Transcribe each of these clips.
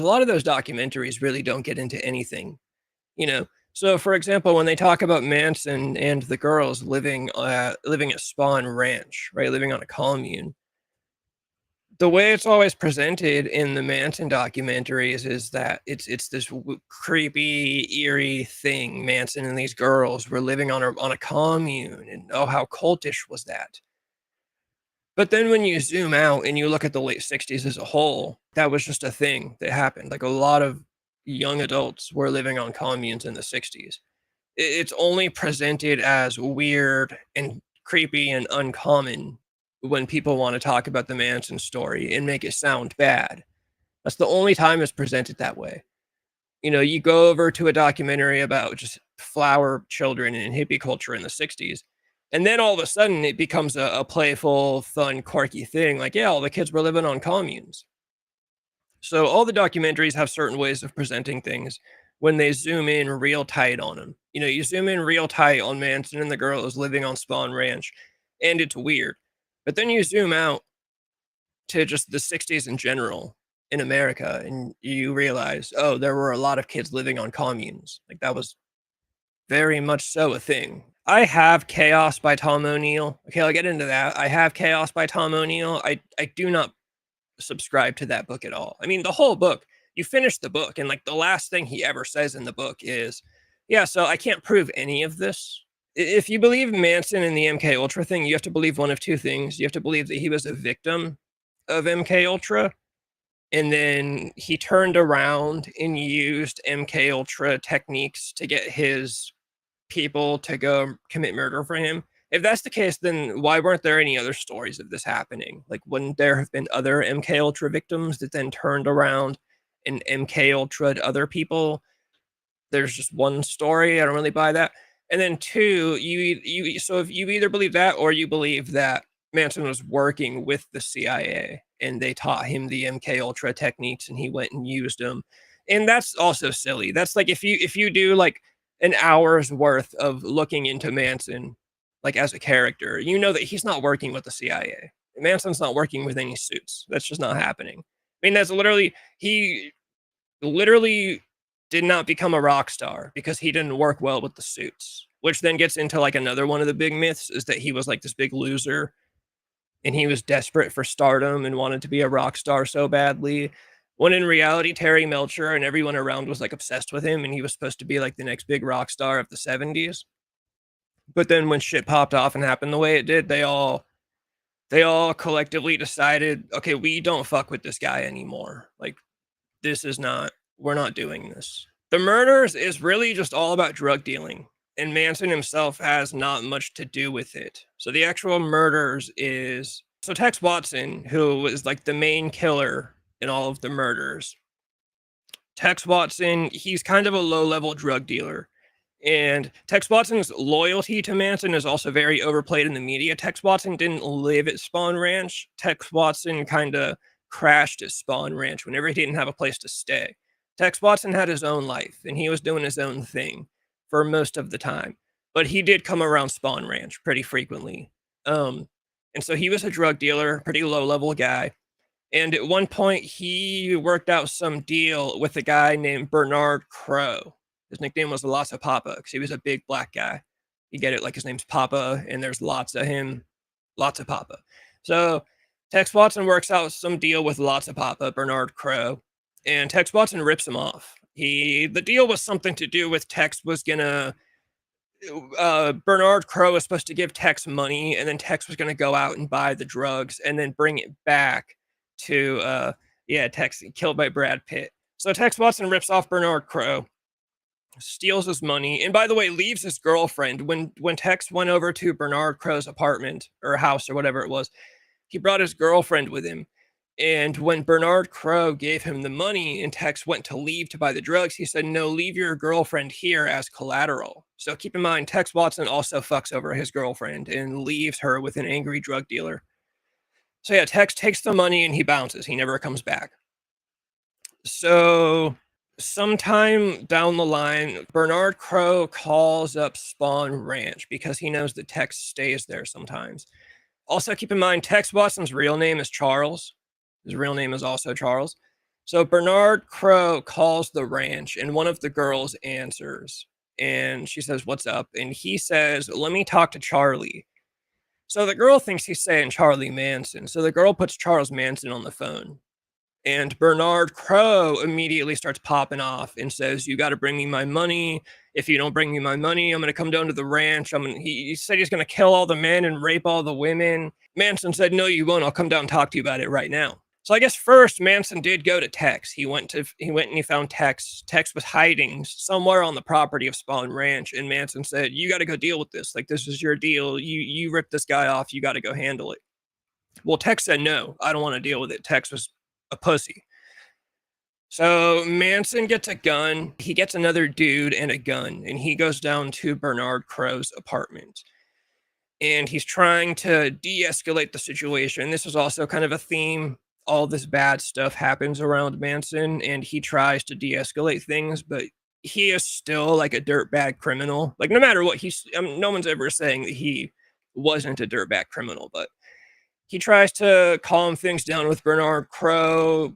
a lot of those documentaries really don't get into anything, you know. So, for example, when they talk about Manson and the girls living at Spawn Ranch, right, living on a commune, the way it's always presented in the Manson documentaries is that it's this creepy, eerie thing. Manson and these girls were living on a commune, and oh, how cultish was that? But then when you zoom out and you look at the late 60s as a whole, that was just a thing that happened. Like a lot of young adults were living on communes in the 60s. It's only presented as weird and creepy and uncommon when people want to talk about the Manson story and make it sound bad. That's the only time it's presented that way. You know, you go over to a documentary about just flower children and hippie culture in the 60s, and then all of a sudden it becomes a playful, fun, quirky thing. Like, yeah, all the kids were living on communes. So all the documentaries have certain ways of presenting things when they zoom in real tight on them. You know, you zoom in real tight on Manson and the girls living on Spawn Ranch, and it's weird. But then you zoom out to just the 60s in general in America, and you realize, oh, there were a lot of kids living on communes. Like that was very much so a thing. I have Chaos by Tom O'Neill. Okay, I'll get into that. I have Chaos by Tom O'Neill. I do not subscribe to that book at all. I mean, the whole book, you finish the book, and like the last thing he ever says in the book is, yeah, so I can't prove any of this. If you believe Manson and the MK Ultra thing, you have to believe one of two things. You have to believe that he was a victim of MK Ultra, and then he turned around and used MK Ultra techniques to get his people to go commit murder for him. If that's the case, then why weren't there any other stories of this happening? Like, wouldn't there have been other MK Ultra victims that then turned around and MK Ultra'd other people? There's just one story. I don't really buy that. And then two, so if you either believe that or you believe that Manson was working with the CIA and they taught him the MK Ultra techniques and he went and used them. And that's also silly. That's like if you do like an hour's worth of looking into Manson like as a character, you know that he's not working with the CIA. Manson's not working with any suits. That's just not happening. I mean, that's literally he literally did not become a rock star because he didn't work well with the suits, which then gets into like another one of the big myths is that he was like this big loser and he was desperate for stardom and wanted to be a rock star so badly. When in reality, Terry Melcher and everyone around was like obsessed with him and he was supposed to be like the next big rock star of the 70s. But then when shit popped off and happened the way it did, they all collectively decided, okay, we don't fuck with this guy anymore. Like, this is not, we're not doing this. The Murders is really just all about drug dealing, and Manson himself has not much to do with it. So the actual Murders is, so Tex Watson, who was like the main killer in all of the Murders. Tex Watson, he's kind of a low-level drug dealer. And Tex Watson's loyalty to Manson is also very overplayed in the media. Tex Watson didn't live at Spawn Ranch. Tex Watson kind of crashed at Spawn Ranch whenever he didn't have a place to stay. Tex Watson had his own life, and he was doing his own thing for most of the time. But he did come around Spawn Ranch pretty frequently. And so he was a drug dealer, pretty low-level guy. And at one point, he worked out some deal with a guy named Bernard Crow. His nickname was Lots of Papa because he was a big black guy. You get it, like his name's Papa, and there's lots of him, Lots of Papa. So Tex Watson works out some deal with Lots of Papa, Bernard Crow, and Tex Watson rips him off. The deal was something to do with Tex was gonna, Bernard Crow was supposed to give Tex money, and then Tex was gonna go out and buy the drugs and then bring it back to, Tex killed by Brad Pitt. So Tex Watson rips off Bernard Crow, steals his money, and by the way, leaves his girlfriend. When Tex went over to Bernard Crow's apartment or house or whatever it was, he brought his girlfriend with him. And when Bernard Crow gave him the money and Tex went to leave to buy the drugs, he said, no, leave your girlfriend here as collateral. So keep in mind, Tex Watson also fucks over his girlfriend and leaves her with an angry drug dealer. So yeah, Tex takes the money and he bounces. He never comes back. So sometime down the line, Bernard Crow calls up Spawn Ranch because he knows that Tex stays there sometimes. Also, keep in mind, Tex Watson's real name is Charles. His real name is also Charles. So Bernard Crow calls the ranch, and one of the girls answers, and she says, "What's up?" And he says, "Let me talk to Charlie." So the girl thinks he's saying Charlie Manson. So the girl puts Charles Manson on the phone. And Bernard Crow immediately starts popping off and says, "You got to bring me my money. If you don't bring me my money, I'm going to come down to the ranch. He said he's going to kill all the men and rape all the women." Manson said, "No, you won't. I'll come down and talk to you about it right now." So I guess first Manson did go to Tex. He went and he found Tex. Tex was hiding somewhere on the property of Spawn Ranch, and Manson said, "You got to go deal with this. Like, this is your deal. You ripped this guy off. You got to go handle it." Well, Tex said, "No, I don't want to deal with it." Tex was a pussy. So Manson gets a gun. He gets another dude and a gun, and he goes down to Bernard Crow's apartment. And he's trying to de-escalate the situation. This is also kind of a theme. All this bad stuff happens around Manson, and he tries to de-escalate things, but he is still like a dirtbag criminal. Like, no matter what, no one's ever saying that he wasn't a dirtbag criminal, but he tries to calm things down with Bernard Crow.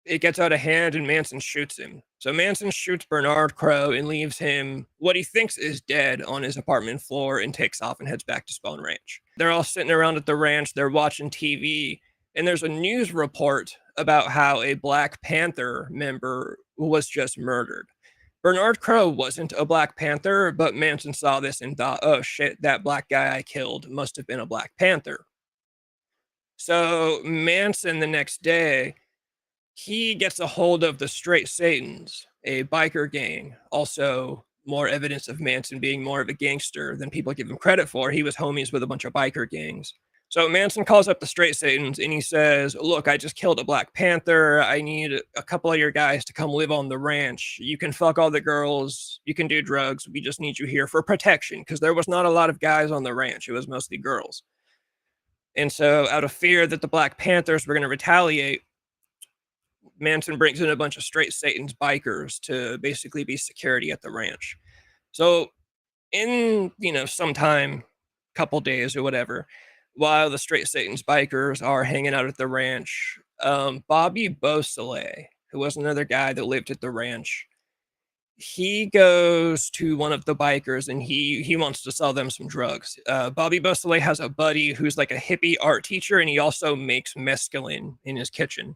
It gets out of hand and Manson shoots him. So Manson shoots Bernard Crow and leaves him what he thinks is dead on his apartment floor and takes off and heads back to Spawn Ranch. They're all sitting around at the ranch, they're watching TV, and there's a news report about how a Black Panther member was just murdered. Bernard Crow wasn't a Black Panther, but Manson saw this and thought, "Oh shit, that black guy I killed must have been a Black Panther." So Manson, the next day, he gets a hold of the Straight Satans, a biker gang. Also, more evidence of Manson being more of a gangster than people give him credit for. He was homies with a bunch of biker gangs. So Manson calls up the Straight Satans and he says, "Look, I just killed a Black Panther. I need a couple of your guys to come live on the ranch. You can fuck all the girls. You can do drugs. We just need you here for protection," because there was not a lot of guys on the ranch. It was mostly girls. And so, out of fear that the Black Panthers were going to retaliate, Manson brings in a bunch of Straight Satan's bikers to basically be security at the ranch. So, in, sometime, couple days or whatever, while the Straight Satan's bikers are hanging out at the ranch, Bobby Beausoleil, who was another guy that lived at the ranch, he goes to one of the bikers and he wants to sell them some drugs. Bobby Beausoleil has a buddy who's like a hippie art teacher, and he also makes mescaline in his kitchen.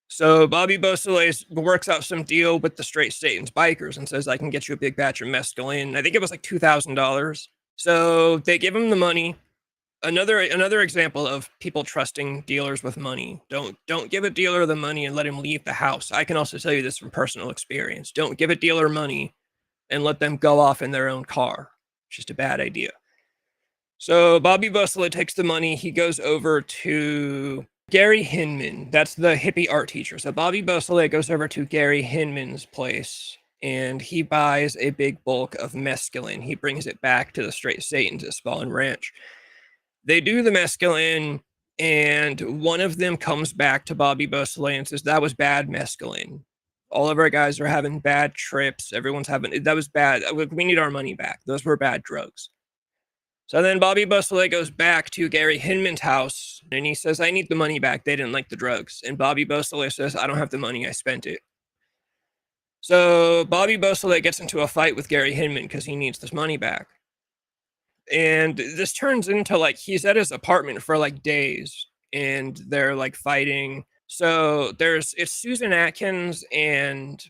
So Bobby Beausoleil works out some deal with the Straight Satan's bikers and says, "I can get you a big batch of mescaline." I think it was like $2,000. So they give him the money. Another example of people trusting dealers with money. Don't give a dealer the money and let him leave the house. I can also tell you this from personal experience. Don't give a dealer money and let them go off in their own car. It's just a bad idea. So Bobby Beausoleil takes the money. He goes over to Gary Hinman. That's the hippie art teacher. So Bobby Beausoleil goes over to Gary Hinman's place and he buys a big bulk of mescaline. He brings it back to the Straight Satans at Spawn Ranch. They do the mescaline, and one of them comes back to Bobby Beausoleil and says, "That was bad mescaline. All of our guys are having bad trips. Everyone's having, that was bad. We need our money back. Those were bad drugs." So then Bobby Beausoleil goes back to Gary Hinman's house and he says, "I need the money back. They didn't like the drugs." And Bobby Beausoleil says, "I don't have the money. I spent it." So Bobby Beausoleil gets into a fight with Gary Hinman because he needs this money back. And this turns into like he's at his apartment for like days and they're like fighting. So it's Susan Atkins and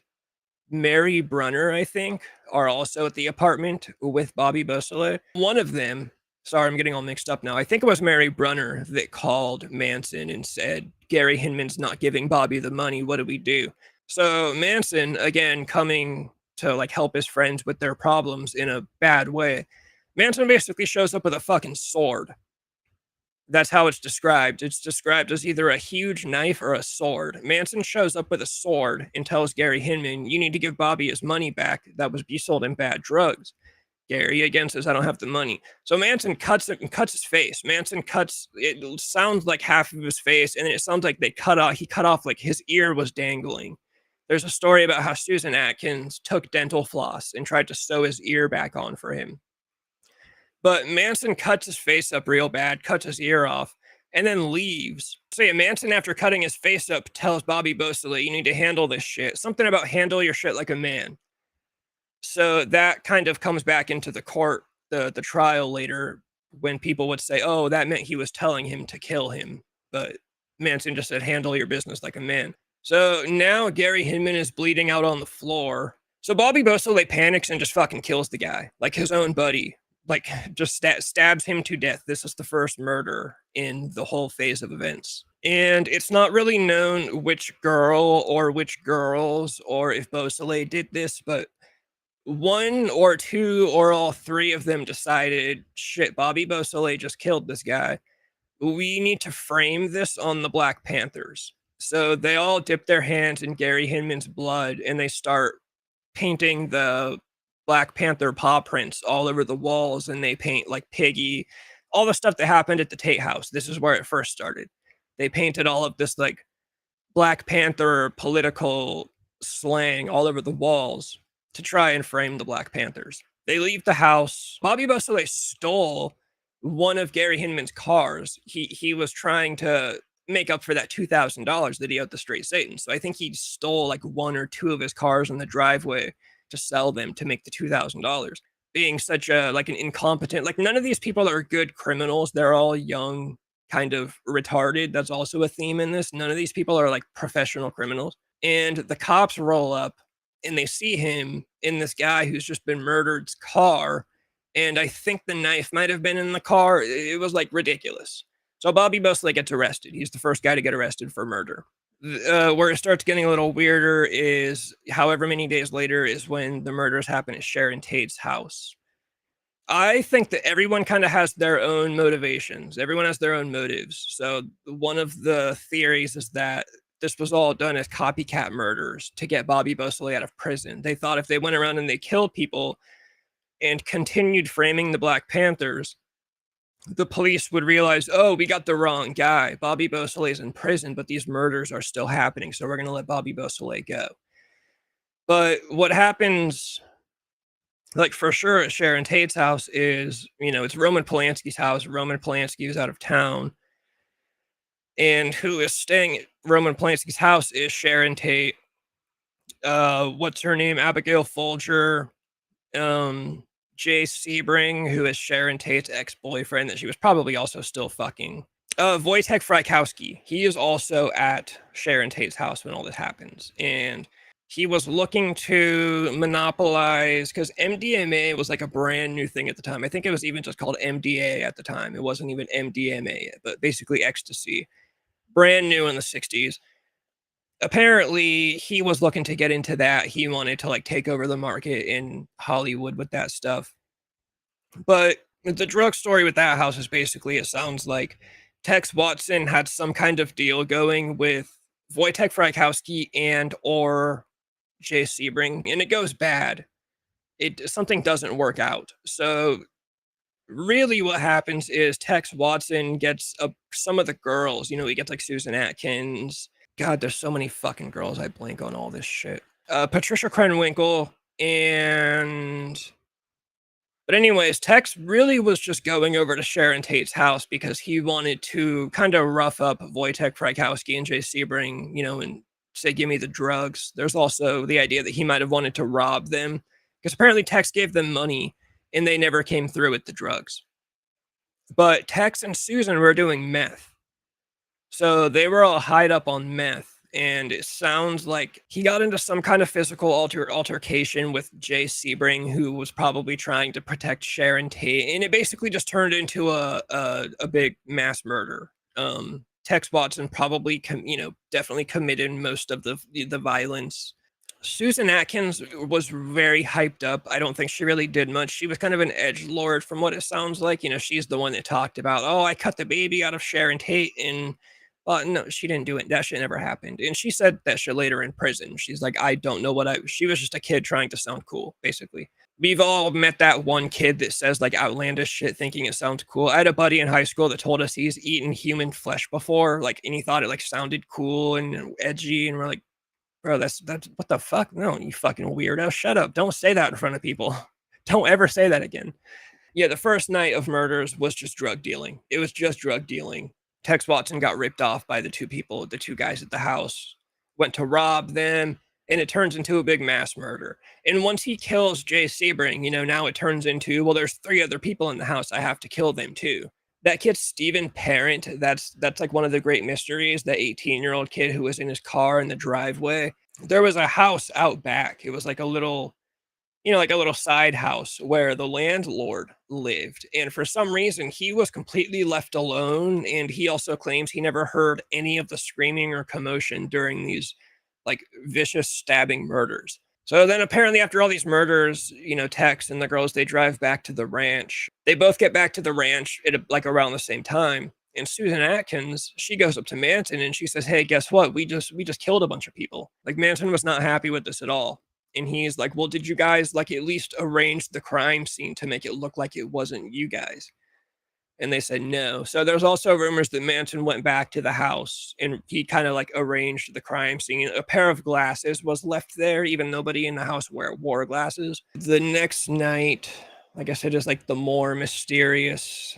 Mary Brunner, I think, are also at the apartment with Bobby Beausoleil. One of them, sorry, I'm getting all mixed up now. I think it was Mary Brunner that called Manson and said, "Gary Hinman's not giving Bobby the money. What do we do?" So Manson, again, coming to like help his friends with their problems in a bad way, Manson basically shows up with a fucking sword. That's how it's described. It's described as either a huge knife or a sword. Manson shows up with a sword and tells Gary Hinman, "You need to give Bobby his money back. That was be sold in bad drugs." Gary again says, "I don't have the money." So Manson cuts it and cuts his face. Manson cuts, it sounds like half of his face, and then it sounds like he cut off like his ear was dangling. There's a story about how Susan Atkins took dental floss and tried to sew his ear back on for him. But Manson cuts his face up real bad, cuts his ear off, and then leaves. So yeah, Manson, after cutting his face up, tells Bobby Beausoleil, "You need to handle this shit." Something about handle your shit like a man. So that kind of comes back into the court, the trial later, when people would say, "Oh, that meant he was telling him to kill him," but Manson just said, "Handle your business like a man." So now Gary Hinman is bleeding out on the floor. So Bobby Beausoleil panics and just fucking kills the guy, like his own buddy, like just stabs him to death. This is the first murder in the whole phase of events. And it's not really known which girl or which girls or if Beausoleil did this, but one or two or all three of them decided, shit, Bobby Beausoleil just killed this guy. We need to frame this on the Black Panthers. So they all dip their hands in Gary Hinman's blood and they start painting the Black Panther paw prints all over the walls, and they paint like Piggy, all the stuff that happened at the Tate House. This is where it first started. They painted all of this like Black Panther political slang all over the walls to try and frame the Black Panthers. They leave the house. Bobby Beausoleil stole one of Gary Hinman's cars. He was trying to make up for that $2,000 that he owed the Straight Satan. So I think he stole like one or two of his cars in the driveway to sell them to make the $2,000. Being such a like an incompetent, like none of these people are good criminals. They're all young, kind of retarded. That's also a theme in this. None of these people are like professional criminals. And the cops roll up and they see him in this guy who's just been murdered's car. And I think the knife might have been in the car. It was like ridiculous. So Bobby Beausoleil gets arrested. He's the first guy to get arrested for murder. Where it starts getting a little weirder is however many days later is when the murders happen at Sharon Tate's house. I think that everyone kind of has their own motivations. Everyone has their own motives. So one of the theories is that this was all done as copycat murders to get Bobby Beausoleil out of prison. They thought if they went around and they killed people and continued framing the Black Panthers, the police would realize, oh, we got the wrong guy. Bobby Beausoleil's in prison, but these murders are still happening, so we're going to let Bobby Beausoleil go. But what happens, like for sure at Sharon Tate's house is, it's Roman Polanski's house. Roman Polanski is out of town. And who is staying at Roman Polanski's house is Sharon Tate. What's her name? Abigail Folger. Jay Sebring, who is Sharon Tate's ex-boyfriend that she was probably also still fucking. Wojtek Frykowski. He is also at Sharon Tate's house when all this happens. And he was looking to monopolize, because MDMA was like a brand new thing at the time. I think it was even just called MDA at the time. It wasn't even MDMA yet, but basically ecstasy. Brand new in the 60s. Apparently he was looking to get into that. He wanted to like take over the market in Hollywood with that stuff. But the drug story with that house is basically, it sounds like Tex Watson had some kind of deal going with Wojtek Frykowski and or Jay Sebring, and it goes bad. Something doesn't work out. So really what happens is Tex Watson gets some of the girls, he gets like Susan Atkins. God, there's so many fucking girls. I blank on all this shit. Patricia Krenwinkel but anyways, Tex really was just going over to Sharon Tate's house because he wanted to kind of rough up Wojtek Frykowski and Jay Sebring, and say, give me the drugs. There's also the idea that he might have wanted to rob them because apparently Tex gave them money and they never came through with the drugs. But Tex and Susan were doing meth. So they were all high up on meth. And it sounds like he got into some kind of physical altercation with Jay Sebring, who was probably trying to protect Sharon Tate. And it basically just turned into a big mass murder. Tex Watson probably, definitely committed most of the violence. Susan Atkins was very hyped up. I don't think she really did much. She was kind of an edgelord from what it sounds like. She's the one that talked about, oh, I cut the baby out of Sharon Tate and no, she didn't do it. That shit never happened. And she said that shit later in prison. She's like, I don't know she was just a kid trying to sound cool, basically. We've all met that one kid that says like outlandish shit thinking it sounds cool. I had a buddy in high school that told us he's eaten human flesh before, and he thought it like sounded cool and edgy. And we're like, bro, that's what the fuck? No, you fucking weirdo. Shut up. Don't say that in front of people. Don't ever say that again. Yeah, the first night of murders was just drug dealing. It was just drug dealing. Tex Watson got ripped off by the two guys at the house, went to rob them, and it turns into a big mass murder. And once he kills Jay Sebring, now it turns into, well, there's 3 other people in the house. I have to kill them too. That kid, Stephen Parent, that's like one of the great mysteries, that 18-year-old kid who was in his car in the driveway. There was a house out back. It was like a little like a little side house where the landlord lived. And for some reason, he was completely left alone. And he also claims he never heard any of the screaming or commotion during these like vicious stabbing murders. So then apparently after all these murders, Tex and the girls, they drive back to the ranch. They both get back to the ranch at like around the same time. And Susan Atkins, she goes up to Manson and she says, "Hey, guess what? We just killed a bunch of people." Like Manson was not happy with this at all. And he's like, "Well, did you guys like at least arrange the crime scene to make it look like it wasn't you guys?" And they said no. So there's also rumors that Manson went back to the house and he kind of like arranged the crime scene. A pair of glasses was left there, even nobody in the house wore glasses. The next night, like I said, is like the more mysterious,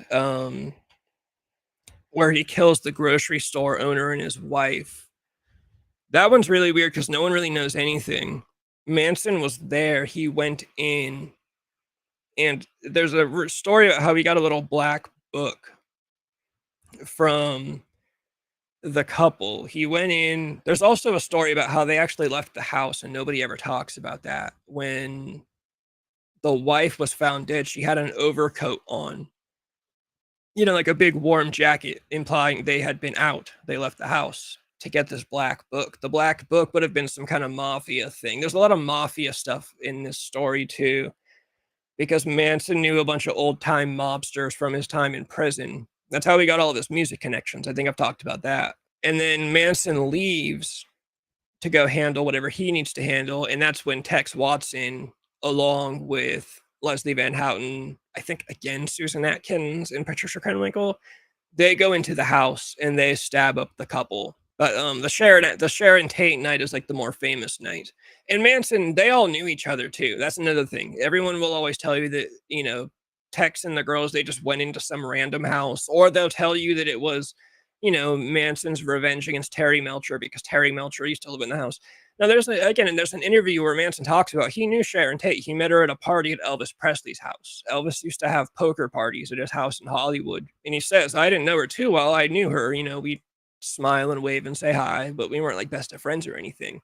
where he kills the grocery store owner and his wife. That one's really weird because no one really knows anything. Manson was there. He went in, and there's a story about how he got a little black book from the couple. He went in. There's also a story about how they actually left the house, and nobody ever talks about that. When the wife was found dead, she had an overcoat on, like a big warm jacket, implying they had been out. They left the house to get this black book. The black book would have been some kind of mafia thing. There's a lot of mafia stuff in this story too, because Manson knew a bunch of old-time mobsters from his time in prison. That's how he got all of his music connections. I think I've talked about that. And then Manson leaves to go handle whatever he needs to handle, and that's when Tex Watson, along with Leslie Van Houten, I think again Susan Atkins and Patricia Krenwinkel, they go into the house and they stab up the couple. But the Sharon Tate night is like the more famous night. And Manson, they all knew each other too. That's another thing. Everyone will always tell you that, Tex and the girls, they just went into some random house, or they'll tell you that it was, Manson's revenge against Terry Melcher because Terry Melcher used to live in the house. Now there's an interview where Manson talks about he knew Sharon Tate. He met her at a party at Elvis Presley's house. Elvis used to have poker parties at his house in Hollywood. And he says, "I didn't know her too well. I knew her, we smile and wave and say hi, but we weren't like best of friends or anything."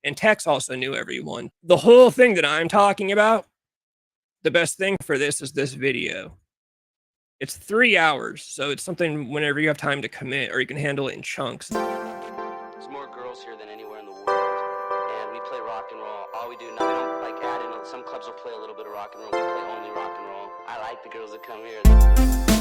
And Tex also knew everyone. The whole thing that I'm talking about, the best thing for this is this video. It's 3 hours, so it's something whenever you have time to commit, or you can handle it in chunks. There's more girls here than anywhere in the world, and we play rock and roll. All we do now, we don't like add in. Some clubs will play a little bit of rock and roll. We play only rock and roll. I like the girls that come here.